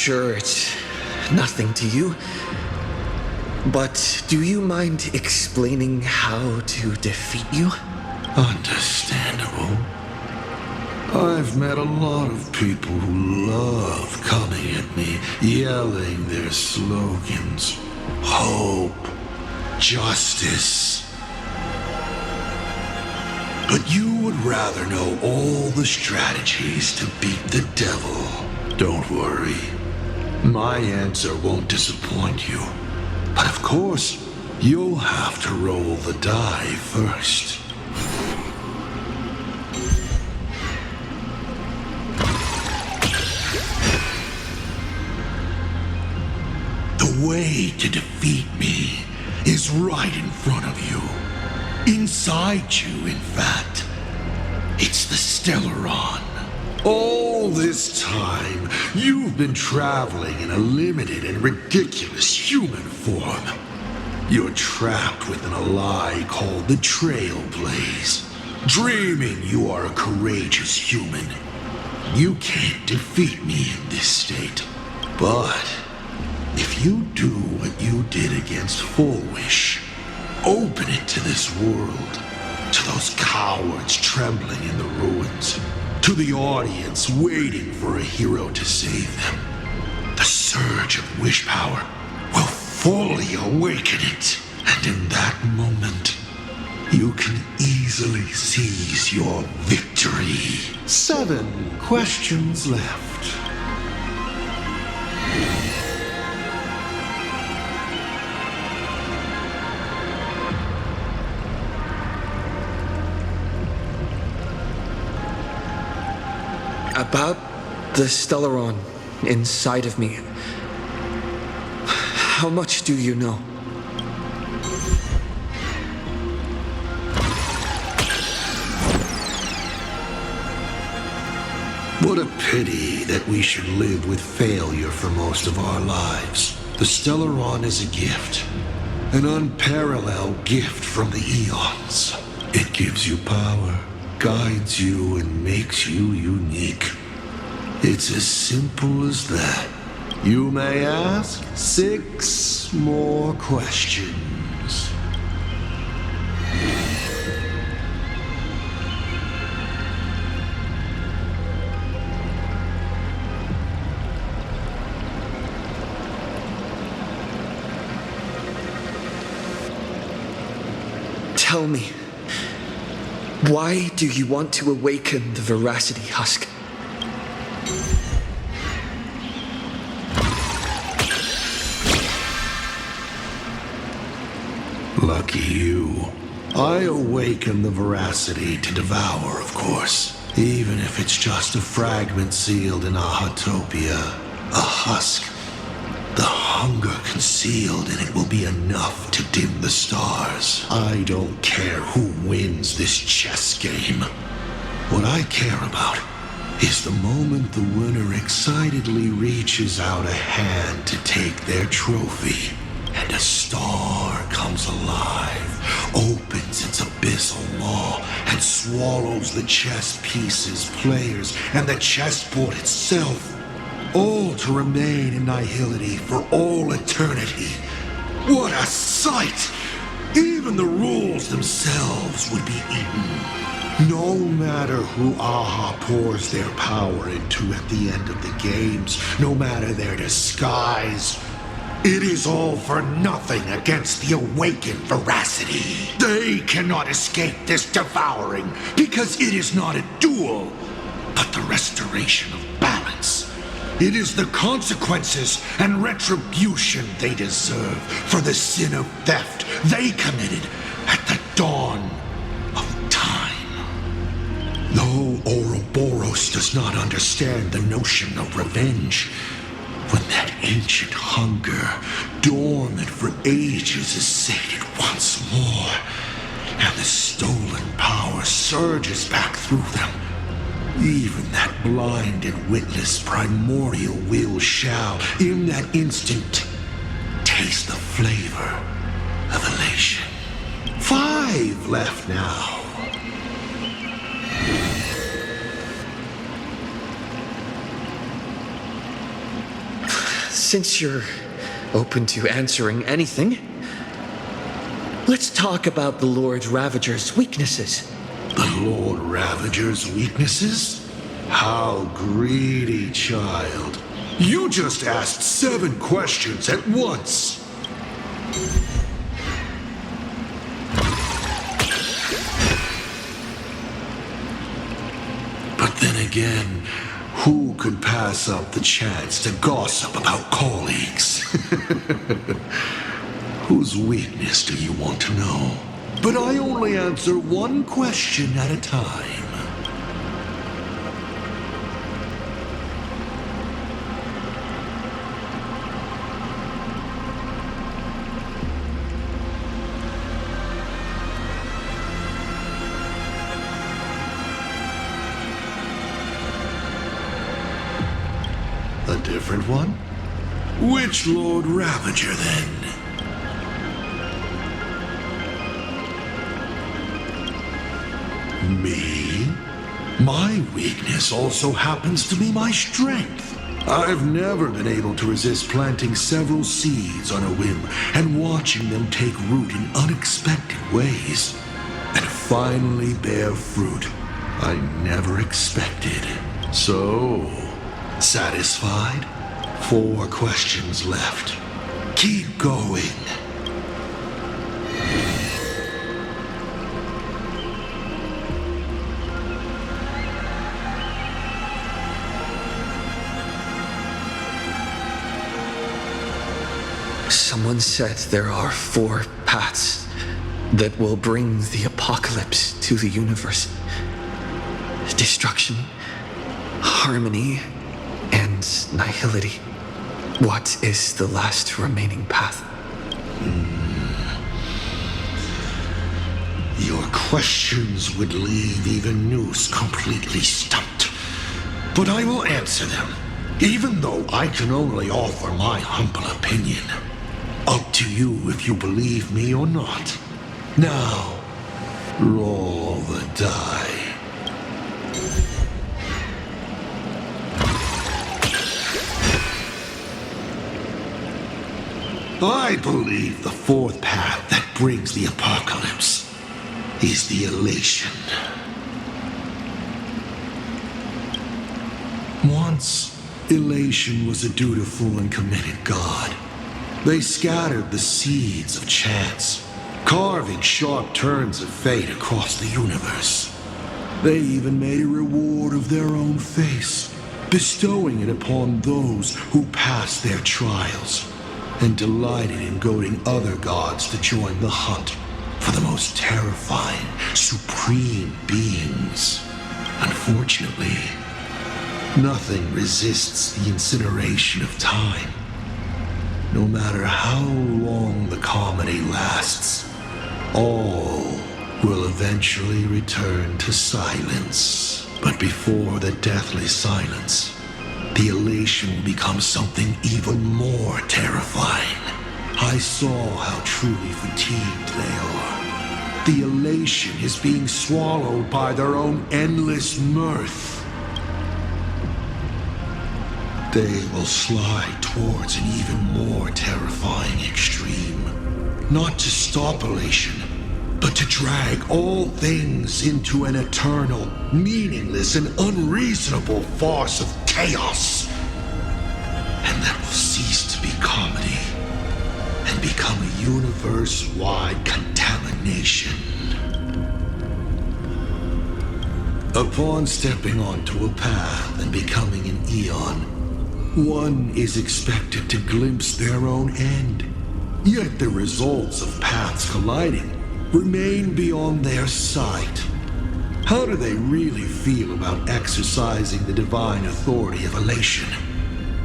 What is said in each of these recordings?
sure it's nothing to you, but do you mind explaining how to defeat you? Understandable. I've met a lot of people who love coming at me, yelling their slogans. Hope. Justice. But you would rather know all the strategies to beat the devil. Don't worry. My answer won't disappoint you. But of course, you'll have to roll the die first. The way to defeat me is right in front of you. Inside you, in fact. It's the Stellaron. All this time, you've been traveling in a limited and ridiculous human form. You're trapped within a lie called the Trailblaze, dreaming you are a courageous human. You can't defeat me in this state. But if you do what you did against Full Wish, open it to this world, to those cowards trembling in the ruins, to the audience waiting for a hero to save them, the surge of wish power will fully awaken it. And in that moment, you can easily seize your victory. 7 questions left. About the Stellaron inside of me. How much do you know? What a pity that we should live with failure for most of our lives. The Stellaron is a gift. An unparalleled gift from the eons. It gives you power, guides you, and makes you unique. It's as simple as that. You may ask 6 more questions. Tell me, why do you want to awaken the Veracity Husk? Lucky you. I awaken the Veracity to devour, of course. Even if it's just a fragment sealed in a Hotopia, a husk. The hunger concealed in it will be enough to dim the stars. I don't care who wins this chess game. What I care about is the moment the winner excitedly reaches out a hand to take their trophy, and a star comes alive, opens its abyssal maw, and swallows the chess pieces, players, and the chessboard itself, all to remain in nihility for all eternity. What a sight! Even the rules themselves would be eaten. No matter who Aha pours their power into at the end of the games, no matter their disguise, it is all for nothing against the awakened Veracity. They cannot escape this devouring because it is not a duel, but the restoration of balance. It is the consequences and retribution they deserve for the sin of theft they committed at the dawn of time. Though Ouroboros does not understand the notion of revenge, when that ancient hunger, dormant for ages, is sated once more, and the stolen power surges back through them, even that blind and witless primordial will shall, in that instant, taste the flavor of elation. 5 left now. since you're open to answering anything, let's talk about the Lord Ravager's weaknesses. The Lord Ravager's weaknesses? How greedy, child. You just asked 7 questions at once. But then again, who could pass up the chance to gossip about colleagues? Whose weakness do you want to know? But I only answer one question at a time. A different one? Which Lord Ravager, then? Me? My weakness also happens to be my strength. I've never been able to resist planting several seeds on a whim and watching them take root in unexpected ways, and finally bear fruit I never expected. So, satisfied? 4 questions left. Keep going. Someone said there are 4 paths that will bring the apocalypse to the universe. Destruction, harmony, and nihility. What is the last remaining path? Your questions would leave even Noose completely stumped. But I will answer them, even though I can only offer my humble opinion. Up to you if you believe me or not. Now, roll the die. I believe the 4th path that brings the apocalypse is the elation. Once, elation was a dutiful and committed god. They scattered the seeds of chance, carving sharp turns of fate across the universe. They even made a reward of their own face, bestowing it upon those who passed their trials, and delighted in goading other gods to join the hunt for the most terrifying, supreme beings. Unfortunately, nothing resists the incineration of time. No matter how long the comedy lasts, all will eventually return to silence. But before the deathly silence, the elation will become something even more terrifying. I saw how truly fatigued they are. The elation is being swallowed by their own endless mirth. They will slide towards an even more terrifying extreme. Not to stop elation, but to drag all things into an eternal, meaningless, and unreasonable farce of chaos. And that will cease to be comedy and become a universe-wide contamination. Upon stepping onto a path and becoming an eon, one is expected to glimpse their own end. Yet the results of paths colliding remain beyond their sight. How do they really feel about exercising the divine authority of elation?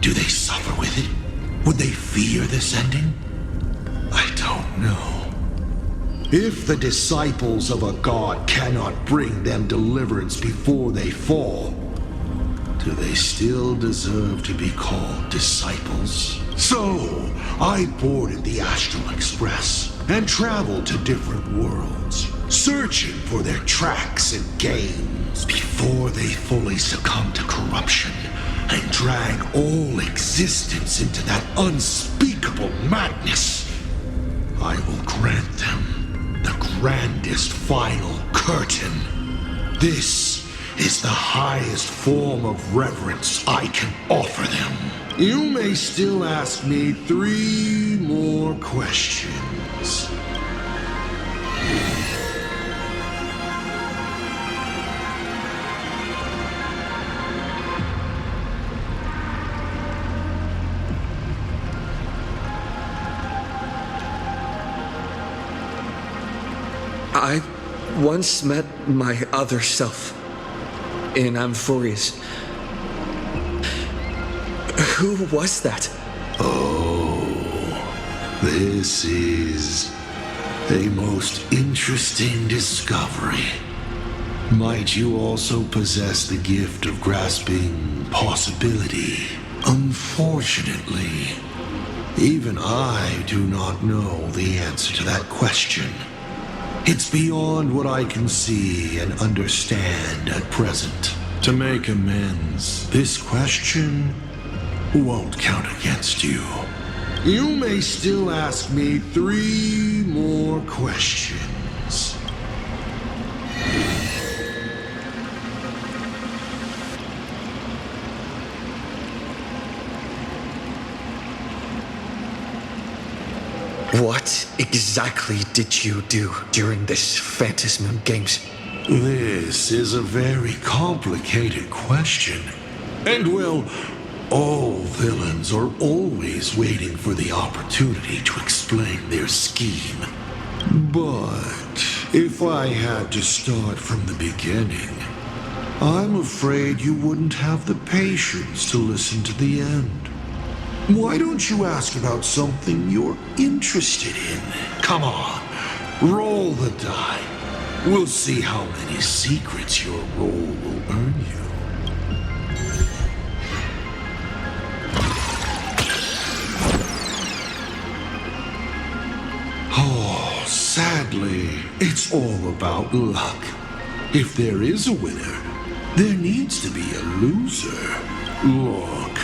Do they suffer with it? Would they fear this ending? I don't know. If the disciples of a god cannot bring them deliverance before they fall, do they still deserve to be called disciples? So, I boarded the Astral Express and traveled to different worlds, searching for their tracks and gains before they fully succumb to corruption and drag all existence into that unspeakable madness, I will grant them the grandest final curtain. This is the highest form of reverence I can offer them. You may still ask me 3 more questions. I once met my other self in Amphorius. Who was that? Oh, this is a most interesting discovery. Might you also possess the gift of grasping possibility? Unfortunately, even I do not know the answer to that question. It's beyond what I can see and understand at present. To make amends, this question won't count against you. You may still ask me 3 more questions. What exactly did you do during this Phantasm Games? This is a very complicated question. And well, all villains are always waiting for the opportunity to explain their scheme. But if I had to start from the beginning, I'm afraid you wouldn't have the patience to listen to the end. Why don't you ask about something you're interested in? Come on, roll the die. We'll see how many secrets your roll will earn you. Oh, sadly, it's all about luck. If there is a winner, there needs to be a loser. Look,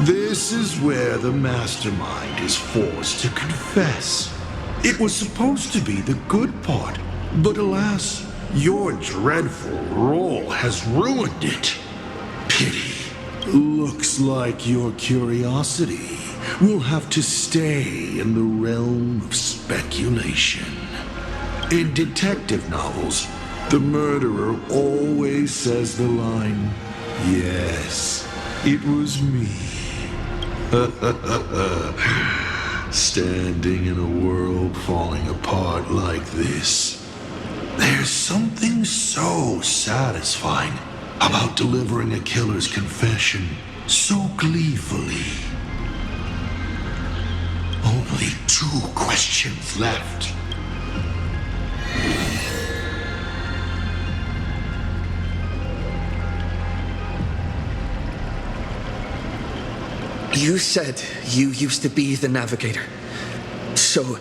this is where the mastermind is forced to confess. It was supposed to be the good part, but alas, your dreadful roll has ruined it. Pity. Looks like your curiosity will have to stay in the realm of speculation. In detective novels, the murderer always says the line, "Yes, it was me." Standing in a world falling apart like this, there's something so satisfying about delivering a killer's confession so gleefully. Only 2 questions left. You said you used to be the navigator. So,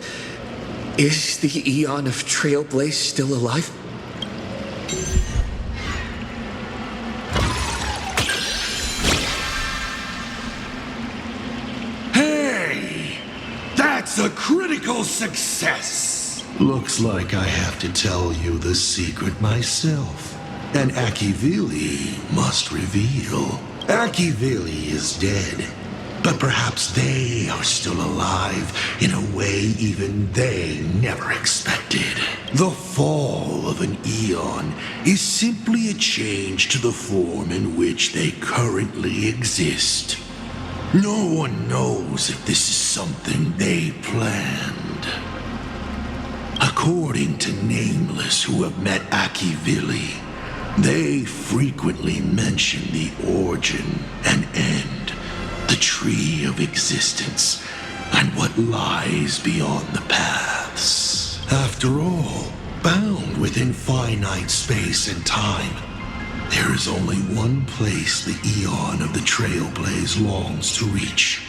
is the Eon of Trailblaze still alive? Hey! That's a critical success! Looks like I have to tell you the secret myself. And Akivili must reveal. Akivili is dead. But perhaps they are still alive in a way even they never expected. The fall of an eon is simply a change to the form in which they currently exist. No one knows if this is something they planned. According to Nameless who have met Akivili, they frequently mention the origin and end, the tree of existence, and what lies beyond the paths. After all, bound within finite space and time, there is only one place the Eon of the Trailblaze longs to reach,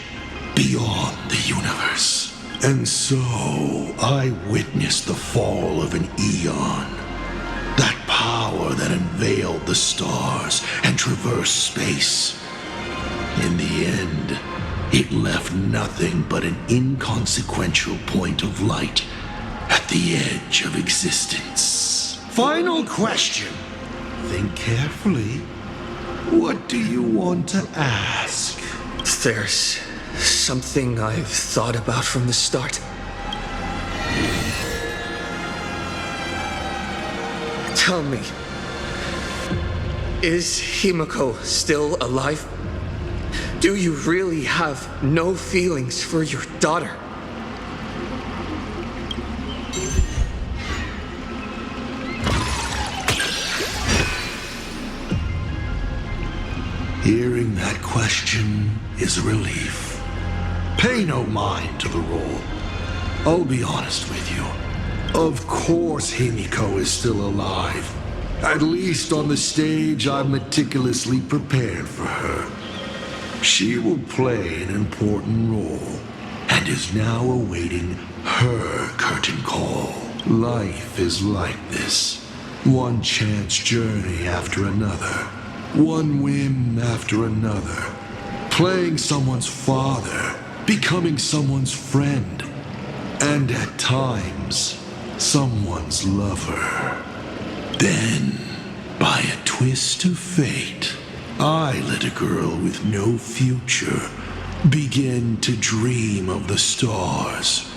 beyond the universe. And so, I witnessed the fall of an Eon. That power that unveiled the stars and traversed space. In the end, it left nothing but an inconsequential point of light at the edge of existence. Final question. Think carefully. What do you want to ask? There's something I've thought about from the start. Tell me, is Himiko still alive? Do you really have no feelings for your daughter? Hearing that question is a relief. Pay no mind to the role. I'll be honest with you. Of course Himiko is still alive. At least on the stage I've meticulously prepared for her. She will play an important role and is now awaiting her curtain call. Life is like this. One chance journey after another. One whim after another. Playing someone's father, becoming someone's friend, and at times, someone's lover. Then, by a twist of fate, I let a girl with no future begin to dream of the stars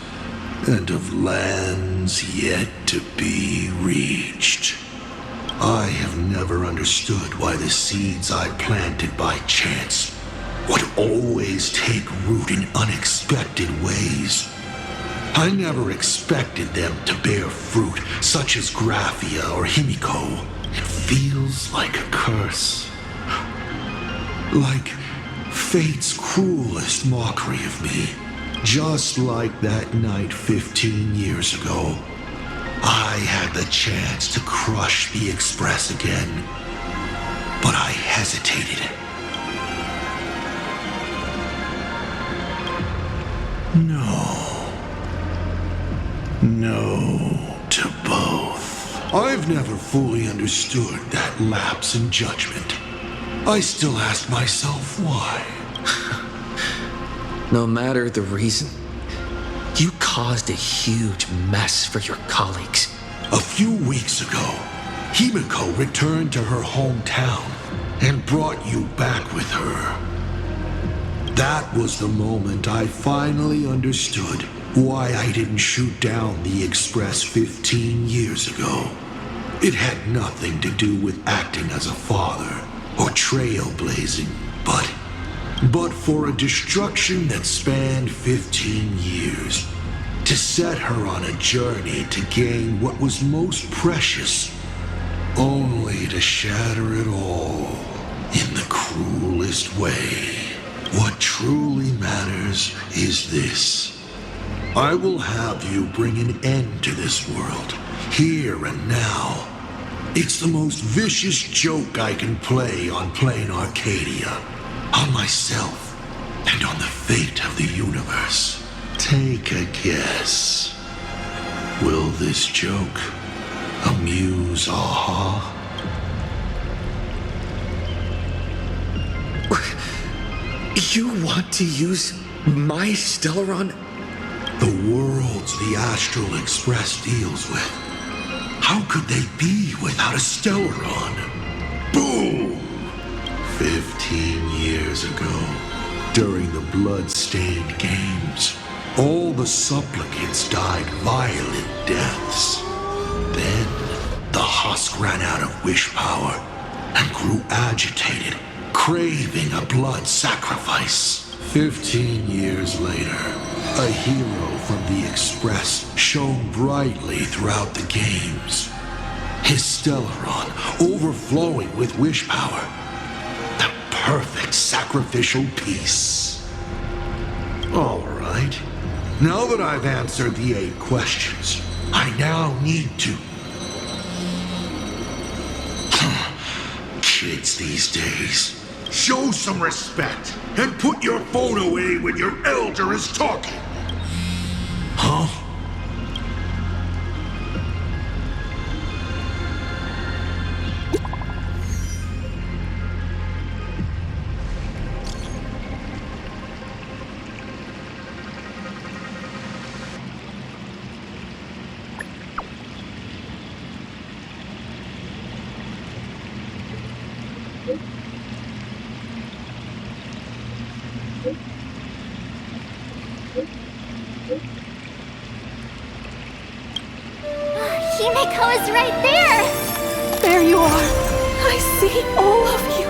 and of lands yet to be reached. I have never understood why the seeds I planted by chance would always take root in unexpected ways. I never expected them to bear fruit, such as Graphia or Himiko. It feels like a curse. Like fate's cruelest mockery of me. Just like that night 15 years ago. I had the chance to crush the Express again, but I hesitated. No to both. I've never fully understood that lapse in judgment. I still ask myself why. No matter the reason, you caused a huge mess for your colleagues. A few weeks ago, Himiko returned to her hometown and brought you back with her. That was the moment I finally understood why I didn't shoot down the Express 15 years ago. It had nothing to do with acting as a father or trailblazing, but for a destruction that spanned 15 years, to set her on a journey to gain what was most precious, only to shatter it all in the cruelest way. What truly matters is this. I will have you bring an end to this world, here and now. It's the most vicious joke I can play on plain Arcadia, on myself, and on the fate of the universe. Take a guess. Will this joke amuse Aha? You want to use my Stellaron? The worlds the Astral Express deals with. How could they be without a Stellaron? Boom! 15 years ago, during the blood-stained games, all the supplicants died violent deaths. Then, the husk ran out of wish power and grew agitated, craving a blood sacrifice. 15 years later, a hero from the Express shone brightly throughout the games. His Stellaron overflowing with wish power. The perfect sacrificial piece. All right. Now that I've answered the 8 questions, I now need to... Kids these days. Show some respect and put your phone away when your elder is talking. Huh? Himeko is right there! There you are. I see all of you.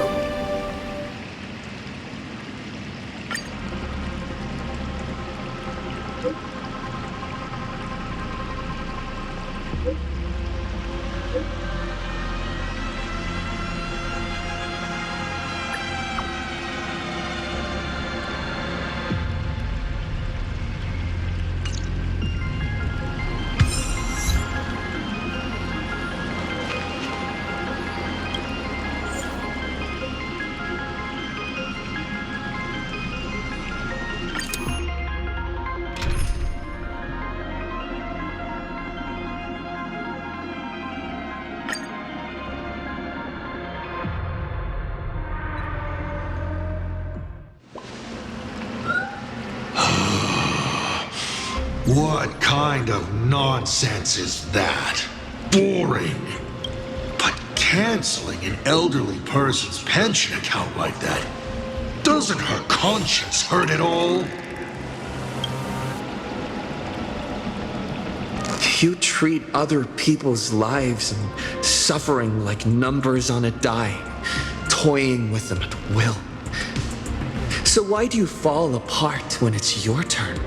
What kind of nonsense is that? Boring. But canceling an elderly person's pension account like that, doesn't her conscience hurt at all? You treat other people's lives and suffering like numbers on a die, toying with them at will. So why do you fall apart when it's your turn?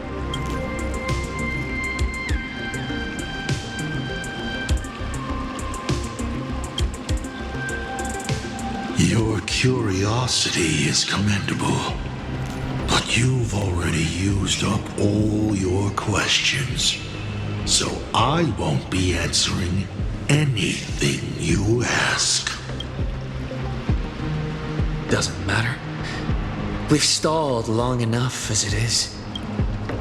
Your curiosity is commendable, but you've already used up all your questions, so I won't be answering anything you ask. Doesn't matter. We've stalled long enough as it is.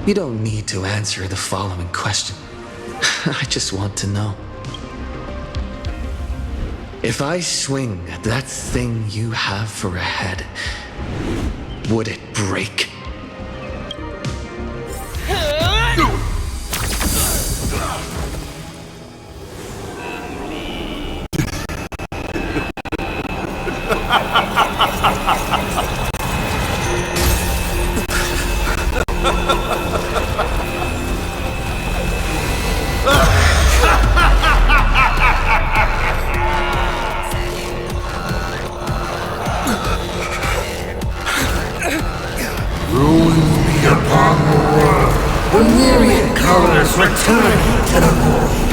You don't need to answer the following question. I just want to know. If I swing at that thing you have for a head, would it break? Ruins be upon the world, the myriad colors returning to the void.